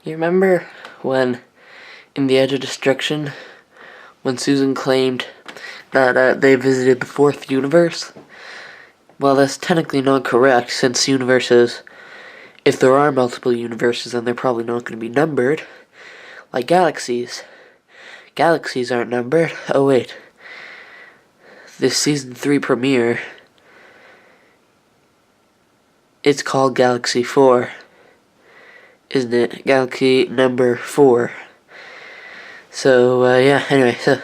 You remember when, in The Edge of Destruction, when Susan claimed that they visited the fourth universe? Well, that's technically not correct, since universes, if there are multiple universes, then they're probably not going to be numbered, like galaxies. Galaxies aren't numbered. Oh wait. This season 3 premiere, it's called Galaxy 4. Isn't it? Galaxy number 4. So, yeah, anyway, so,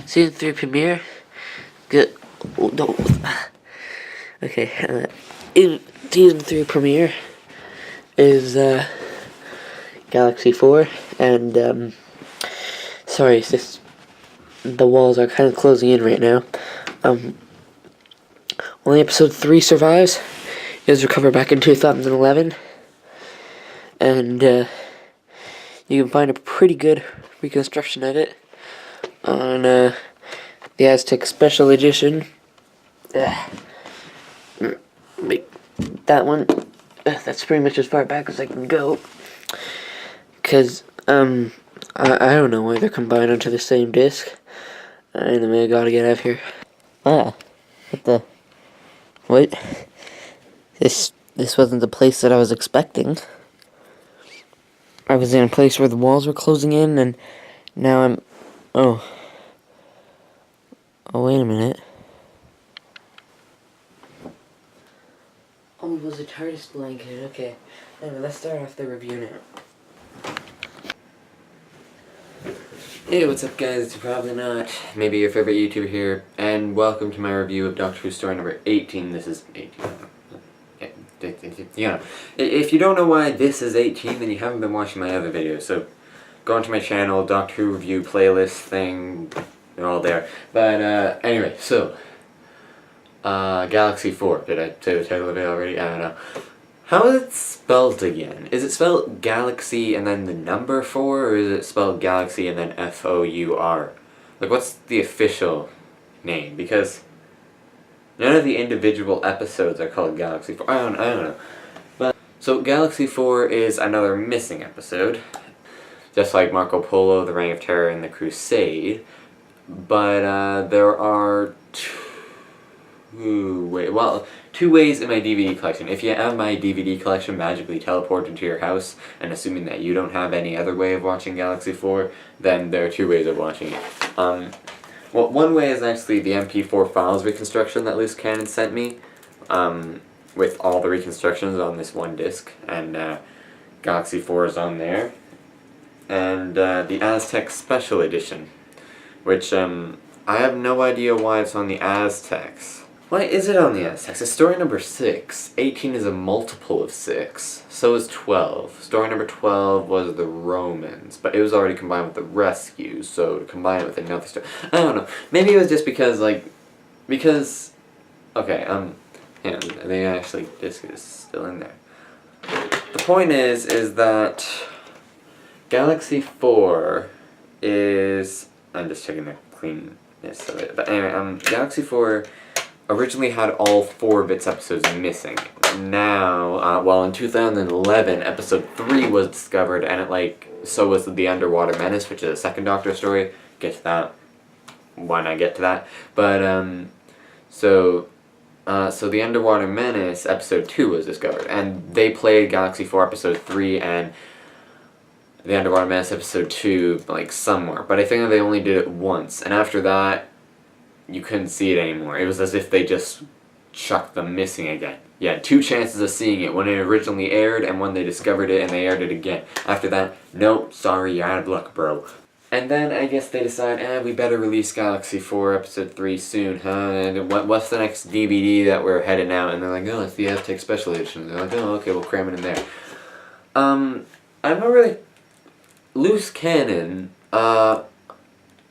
season 3 premiere, good, oh, no, okay, in season 3 premiere is, Galaxy 4, and, sorry, the walls are kind of closing in right now. Only episode 3 survives. It was recovered back in 2011, and you can find a pretty good reconstruction of it on the Aztec Special Edition. That one, that's pretty much as far back as I can go, because I don't know why they're combined onto the same disc. Anyway, I gotta get out of here. What the? What? This wasn't the place that I was expecting. I was in a place where the walls were closing in, and now I'm... Oh, wait a minute. Oh, it was a TARDIS blanket. Okay. Anyway, let's start off the review now. Hey, what's up guys? It's probably not maybe your favorite YouTuber here, and welcome to my review of Doctor Who story number 18. This is 18. You know, if you don't know why this is 18, then you haven't been watching my other videos, so go onto my channel, Doctor Who review playlist thing, they're all there. But anyway, so Galaxy 4, did I say the title of it already? I don't know. How is it spelled again? Is it spelled Galaxy and then the number 4, or is it spelled Galaxy and then F-O-U-R? Like, what's the official name? Because none of the individual episodes are called Galaxy 4. I don't know. But so Galaxy 4 is another missing episode, just like Marco Polo, The Reign of Terror, and The Crusade. But there are two ways in my DVD collection. If you have my DVD collection magically teleported to your house, and assuming that you don't have any other way of watching Galaxy 4, then there are two ways of watching it. Well, one way is actually the MP4 files reconstruction that Loose Cannon sent me, with all the reconstructions on this one disc, and Galaxy 4 is on there. And the Aztec Special Edition, which I have no idea why it's on the Aztecs. Why is it on the Aztecs? It's story number 6. 18 is a multiple of 6. So is 12. Story number 12 was the Romans, but it was already combined with the Rescues, so to combine it with another story... I don't know. Maybe it was just because, okay, yeah, they actually, disc is still in there. The point is that Galaxy 4 is... I'm just checking the cleanness of it, but anyway, Galaxy 4 originally had all 4 of its episodes missing. Now, well, in 2011, episode 3 was discovered, and so was the Underwater Menace, which is a second Doctor story. Get to that. Why not get to that? But, so the Underwater Menace, episode 2 was discovered, and they played Galaxy 4 episode 3 and the Underwater Menace episode 2, somewhere. But I think that they only did it once, and after that, you couldn't see it anymore. It was as if they just chucked them missing again. You had 2 chances of seeing it, when it originally aired and when they discovered it and they aired it again. After that, no, sorry, you're out of luck, bro. And then I guess they decide, we better release Galaxy 4 episode 3 soon, huh? And what's the next DVD that we're heading out? And they're like, oh, it's the Aztec Special Edition. They're like, oh, okay, we'll cram it in there. I'm not really... Loose Cannon, I'm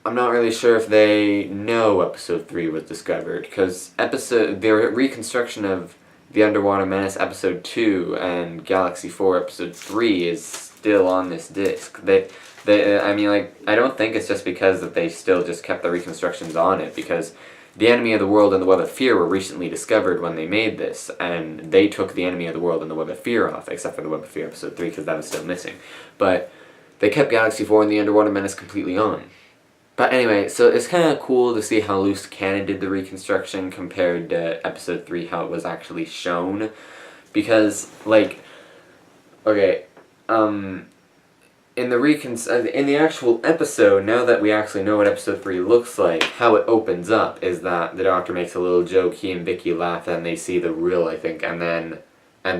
not really sure if they know episode 3 was discovered, because their reconstruction of the Underwater Menace episode 2 and Galaxy 4 episode 3 is still on this disc. I don't think it's just because that they still just kept the reconstructions on it, because the enemy of the world and the web of fear were recently discovered when they made this, and they took the enemy of the world and the web of fear off, except for the web of fear episode 3, because that was still missing. But they kept Galaxy 4 and the Underwater Menace completely on. But anyway, so it's kind of cool to see how loose cannon did the reconstruction compared to episode 3, how it was actually shown. Because, like, okay, in the actual episode, now that we actually know what episode 3 looks like, how it opens up is that the Doctor makes a little joke, he and Vicky laugh, and they see the reel, I think, and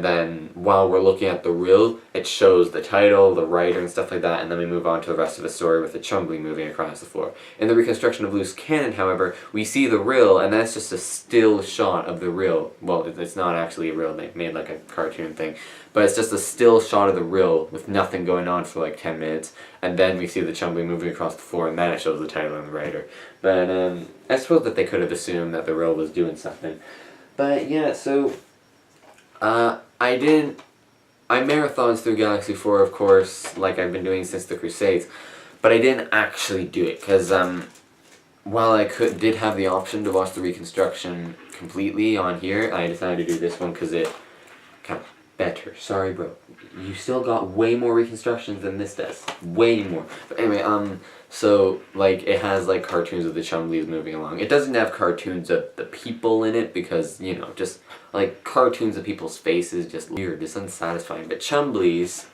then while we're looking at the reel, it shows the title, the writer, and stuff like that, and then we move on to the rest of the story with the Chumbly moving across the floor. In the reconstruction of Loose Cannon, however, we see the reel, and that's just a still shot of the reel. Well, it's not actually a reel, they made like a cartoon thing, but it's just a still shot of the reel with nothing going on for like 10 minutes, and then we see the Chumbly moving across the floor, and then it shows the title and the writer. But I suppose that they could have assumed that the reel was doing something. But yeah, so I marathons through Galaxy 4, of course, like I've been doing since the Crusades, but I didn't actually do it, because while I did have the option to watch the reconstruction completely on here, I decided to do this one because it kind of better. Sorry, bro. You still got way more reconstructions than this does. Way more. But anyway, so, like, it has, like, cartoons of the Chumblies moving along. It doesn't have cartoons of the people in it because, you know, just, like, cartoons of people's faces, just weird, it's unsatisfying. But Chumblies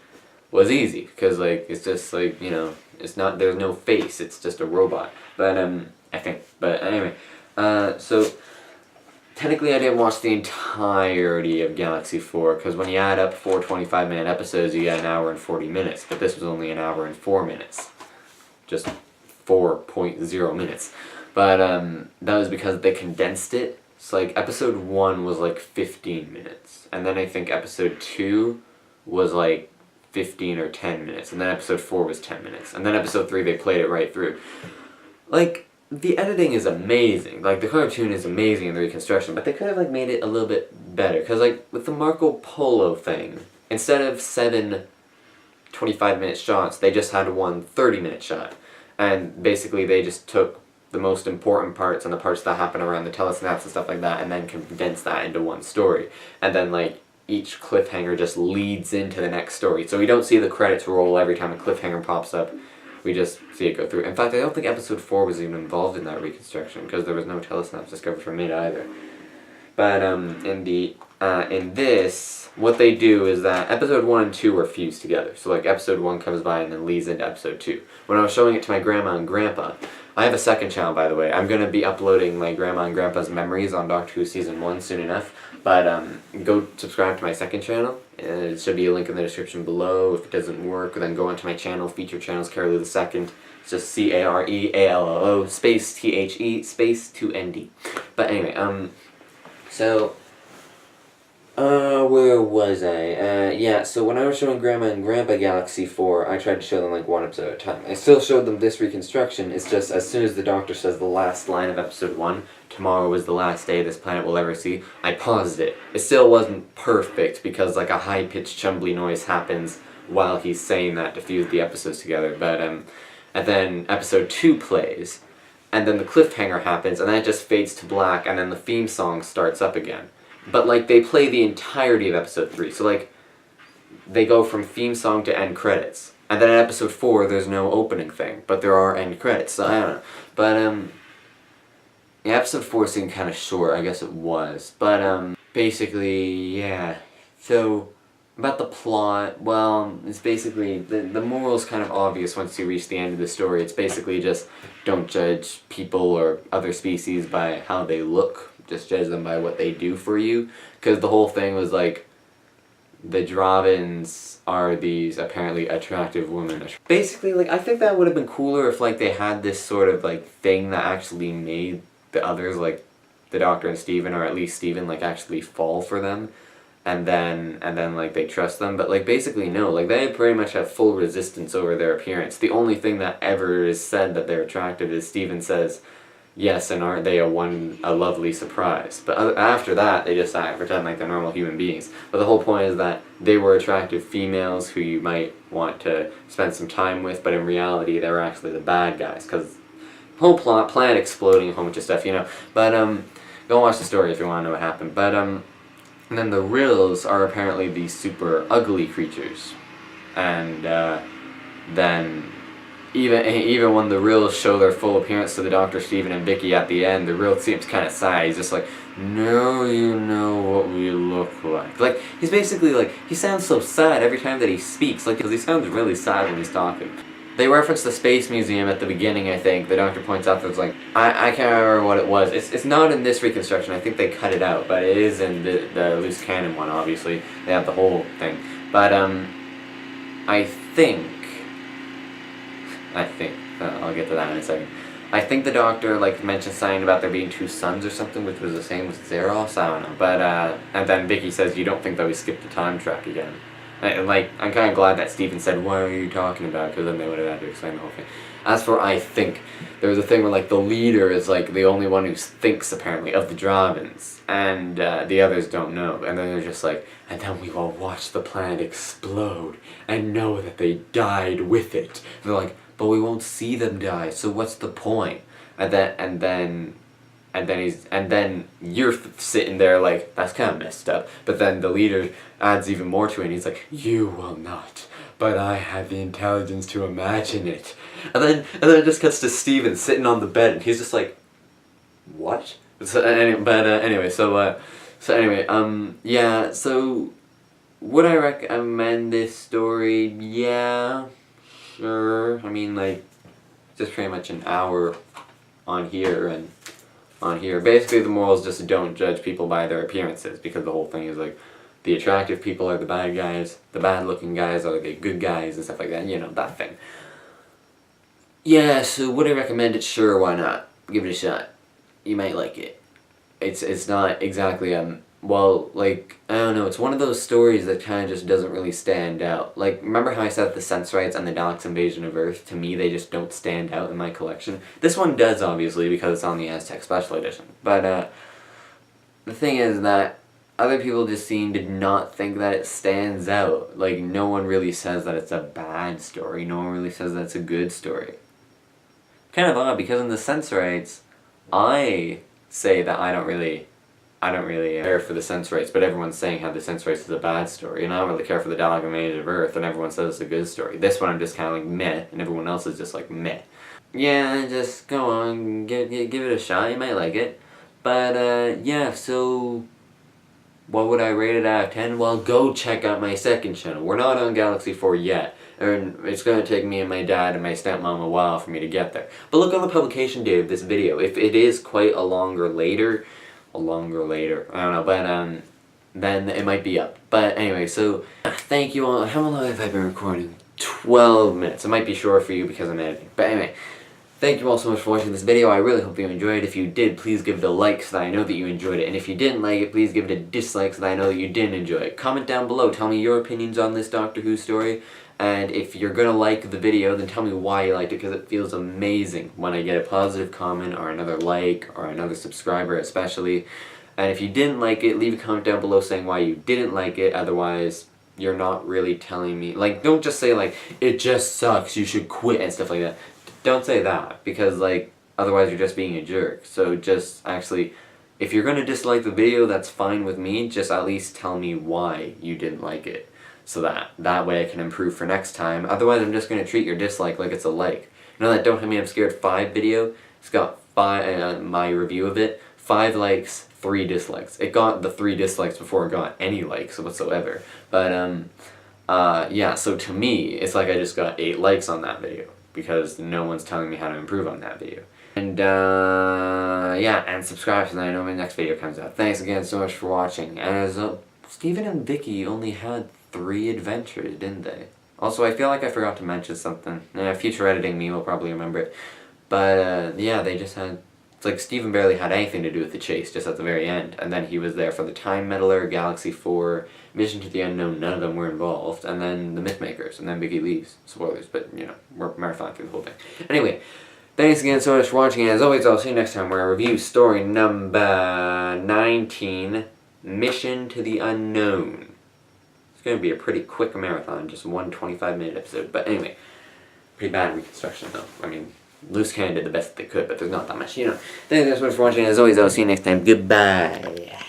was easy because, like, it's just, like, you know, it's not, there's no face, it's just a robot. But, I think, but anyway, so technically I didn't watch the entirety of Galaxy 4, because when you add up 4 25-minute episodes, you get an hour and 40 minutes, but this was only an hour and 4 minutes. Just 4.0 minutes. But that was because they condensed it. So like episode 1 was like 15 minutes. And then I think episode 2 was like 15 or 10 minutes. And then episode 4 was 10 minutes. And then episode 3 they played it right through. Like, the editing is amazing. Like, the cartoon is amazing in the reconstruction, but they could have like made it a little bit better. Because like with the Marco Polo thing, instead of 7 25-minute shots, they just had one 30-minute shot. And basically they just took the most important parts and the parts that happen around the telesnaps and stuff like that and then condensed that into one story. And then like each cliffhanger just leads into the next story. So we don't see the credits roll every time a cliffhanger pops up. We just see it go through. In fact, I don't think episode 4 was even involved in that reconstruction because there was no telesnaps discovered from it either. But in this, what they do is that episode 1 and 2 are fused together. So like episode 1 comes by and then leads into episode 2. When I was showing it to my grandma and grandpa, I have a second channel, by the way. I'm going to be uploading my grandma and grandpa's memories on Doctor Who Season 1 soon enough. But go subscribe to my second channel. It should be a link in the description below. If it doesn't work, then go onto my channel, feature channels, Carolou II. It's just CAREALLO space THE space 2ND. But anyway, so where was I? Yeah, so when I was showing Grandma and Grandpa Galaxy 4, I tried to show them like one episode at a time. I still showed them this reconstruction, it's just as soon as the Doctor says the last line of episode 1, tomorrow is the last day this planet will ever see, I paused it. It still wasn't perfect because like a high-pitched chumbly noise happens while he's saying that to fuse the episodes together, but and then episode 2 plays, and then the cliffhanger happens, and then it just fades to black, and then the theme song starts up again. But, like, they play the entirety of episode 3, so, like, they go from theme song to end credits. And then in episode 4, there's no opening thing, but there are end credits, so I don't know. But, yeah, episode 4 seemed kind of short, I guess it was. But, basically, yeah. So, about the plot, well, it's basically, the moral's kind of obvious once you reach the end of the story. It's basically just, don't judge people or other species by how they look. Just judge them by what they do for you. Because the whole thing was like, the Dravins are these apparently attractive women. Basically, like, I think that would have been cooler if, like, they had this sort of, like, thing that actually made the others, like, the Doctor and Steven, or at least Steven, like, actually fall for them. And then, like, they trust them. But, like, basically, no. Like, they pretty much have full resistance over their appearance. The only thing that ever is said that they're attractive is Steven says, yes, and aren't they a lovely surprise? But after that, they just pretend like they're normal human beings. But the whole point is that they were attractive females who you might want to spend some time with, but in reality, they were actually the bad guys, because whole plot, planet exploding, a whole bunch of stuff, you know. But go watch the story if you want to know what happened. But and then the Rills are apparently these super ugly creatures, and then even when the Rills show their full appearance to the Dr. Steven and Vicky at the end, the Rill seems kind of sad. He's just like, "No, you know what we look like." Like, he's basically like, he sounds so sad every time that he speaks, like, because he sounds really sad when he's talking. They reference the Space Museum at the beginning, I think. The Doctor points out there's like, I can't remember what it was. It's not in this reconstruction, I think they cut it out, but it is in the loose cannon one, obviously. They have the whole thing. But, I think, I'll get to that in a second. I think the Doctor, like, mentioned something about there being 2 suns or something, which was the same with Zeros, I don't know. But, and then Vicky says, you don't think that we skipped the time track again. And, like, I'm kind of glad that Stephen said, what are you talking about? Because then they would have had to explain the whole thing. As for I think, there was a thing where, like, the leader is, like, the only one who thinks, apparently, of the Dravins. And the others don't know. And then they're just like, and then we will watch the planet explode and know that they died with it. And they're like, but we won't see them die, so what's the point? And then you're sitting there like, that's kind of messed up. But then the leader adds even more to it, and he's like, you will not, but I have the intelligence to imagine it. And then it just cuts to Steven sitting on the bed, and he's just like, what? So yeah, so would I recommend this story? Yeah, sure. I mean, like, just pretty much an hour on here and on here. Basically, the moral is just don't judge people by their appearances, because the whole thing is like, the attractive people are the bad guys, the bad-looking guys are the good guys, and stuff like that. You know, that thing. Yeah, so would I recommend it? Sure, why not? Give it a shot. You might like it. It's not exactly well, like, I don't know, it's one of those stories that kind of just doesn't really stand out. Like, remember how I said the Sensorites and the Daleks' Invasion of Earth, to me, they just don't stand out in my collection? This one does, obviously, because it's on the Aztec Special Edition. But, the thing is that other people just seem to not think that it stands out. Like, no one really says that it's a bad story. No one really says that it's a good story. Kind of odd, because in the Sensorites, I say that I don't really care for the Sensorites, but everyone's saying how the Sensorites is a bad story, and I don't really care for the Dalek Invasion of Earth, and everyone says it's a good story. This one I'm just kind of like meh, and everyone else is just like meh. Yeah, just go on, give it a shot, you might like it. But yeah, so what would I rate it out of 10? Well, go check out my second channel. We're not on Galaxy 4 yet, and it's going to take me and my dad and my stepmom a while for me to get there. But look on the publication date of this video. If it is quite a longer later, I don't know, but then it might be up. But anyway, so thank you all. How long have I been recording? 12 minutes. It might be short for you because I'm editing. But anyway, thank you all so much for watching this video. I really hope you enjoyed. If you did, please give it a like so that I know that you enjoyed it. And if you didn't like it, please give it a dislike so that I know that you didn't enjoy it. Comment down below. Tell me your opinions on this Doctor Who story. And if you're gonna like the video, then tell me why you liked it, because it feels amazing when I get a positive comment or another like or another subscriber especially. And if you didn't like it, leave a comment down below saying why you didn't like it. Otherwise, you're not really telling me, like, don't just say like, it just sucks, you should quit and stuff like that. Don't say that, because like, otherwise you're just being a jerk. So just actually, if you're gonna dislike the video, that's fine with me, just at least tell me why you didn't like it. So that way I can improve for next time. Otherwise, I'm just going to treat your dislike like it's a like. You know that Don't Hit Me I'm Scared 5 video? It's got 5, my review of it, 5 likes, 3 dislikes. It got the 3 dislikes before it got any likes whatsoever. But, yeah, so to me, it's like I just got 8 likes on that video, because no one's telling me how to improve on that video. And, yeah, and subscribe so that I know when the next video comes out. Thanks again so much for watching. As, Stephen and Vicky only had 3 adventures, didn't they? Also, I feel like I forgot to mention something. Future editing me will probably remember it. But, yeah, they just had... It's like Stephen barely had anything to do with the chase, just at the very end. And then he was there for the Time Meddler, Galaxy 4, Mission to the Unknown, none of them were involved. And then the Mythmakers, and then Vicky leaves. Spoilers, but, you know, we're marathoning through the whole thing. Anyway, thanks again so much for watching, and as always, I'll see you next time where I review story number 19, Mission to the Unknown. It's going to be a pretty quick marathon, just one 25-minute episode. But anyway, pretty bad reconstruction though. I mean, Loose Cannon did the best they could, but there's not that much, you know. Thank you guys so much for watching. As always, I'll see you next time. Goodbye.